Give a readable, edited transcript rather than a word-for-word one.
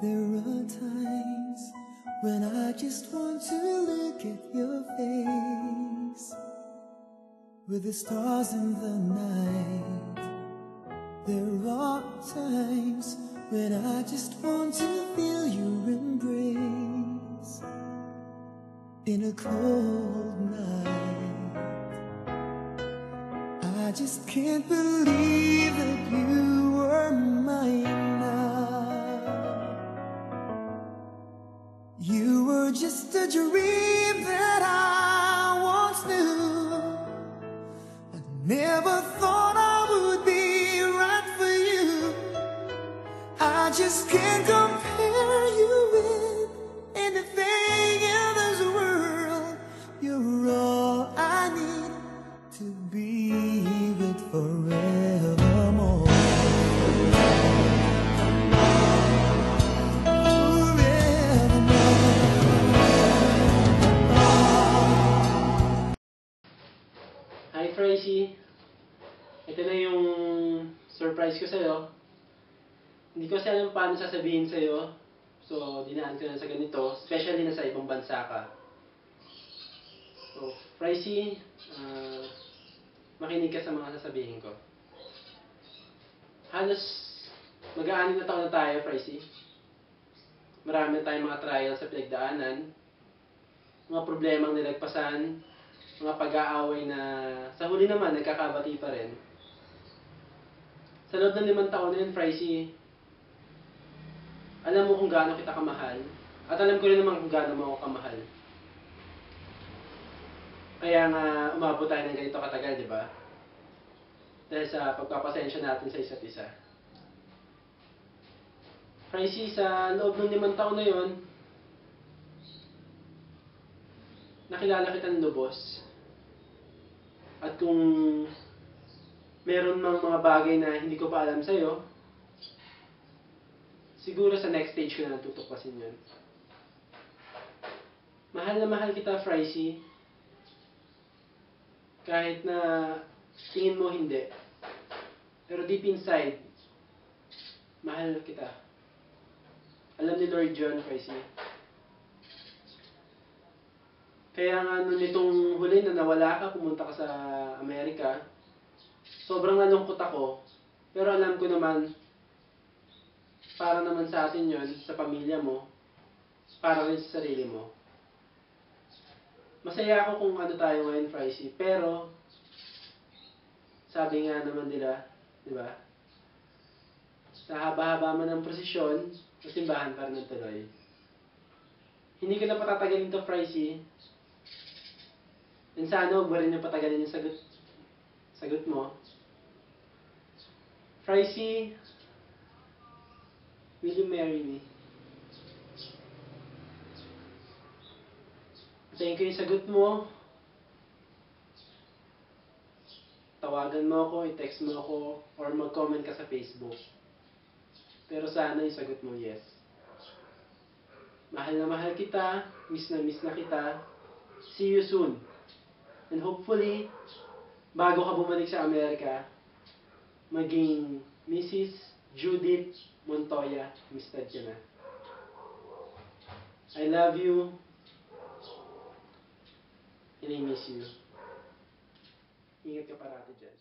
There are times when I just want to look at your face. With the stars in the night, there are times when I just want to feel your embrace. In a cold night, I just can't believe that you were mine now. You were just a dream that I once knew. I never thought I would be right for you. I just can't compare you with anything in this world. You're all I need to be with forevermore. Hi Tracy, ito na yung surprise ko sa'yo. Hindi ko kasi alam paano sasabihin sa'yo. So, dinaan ko na sa ganito, especially na sa ibang bansa ka. So, Tracy, makinig ka sa mga sasabihin ko. Halos mag-aaning na taon na tayo, Tracy. Marami na tayong mga trials sa pinagdaanan, mga problemang nilagpasan, mga pag-aaway na sa huli naman nagkakabati pa rin. Sa loob ng 5 taon na yun, Tracy, alam mo kung gaano kita kamahal. At alam ko rin naman kung gaano mo ako kamahal. Kaya nga umabot tayo ng ganito katagal, di ba? Dahil sa pagpapasensya natin sa isa't isa. Tracy, sa loob ng 5 taon na yun, nakilala kitang lubos. At kung meron mang mga bagay na hindi ko pa alam sa'yo, siguro sa next stage ko na tutuklasin yun. Mahal na mahal kita, Tracy. Kahit na tingin mo hindi. Pero deep inside, mahal kita. Alam ni Lord John, Tracy. Kaya nga nitong huli na nawala ka, pumunta ka sa Amerika, sobrang nalungkot ako. Pero alam ko naman, para naman sa atin yon, sa pamilya mo, para rin sa sarili mo. Masaya ako kung ano tayo ngayon, Tracy. Pero, sabi nga naman nila, di ba? Sa haba-haba man ng prosesyon, sa simbahan pa rin ng tuloy. Hindi ko na patatagalin to, Tracy. And sana huwag mo rin yung patagalin yung sagot mo. Tracy, will you marry me? Hintayin ko yung sagot mo. Tawagan mo ako, i-text mo ako, or mag-comment ka sa Facebook. Pero sana yung sagot mo, yes. Mahal na mahal kita, miss na kita. See you soon. And hopefully, bago ka bumalik sa Amerika, maging Mrs. Judith Montoya, Mr. ka na. I love you. And I miss you. Ingat ka parati dyan.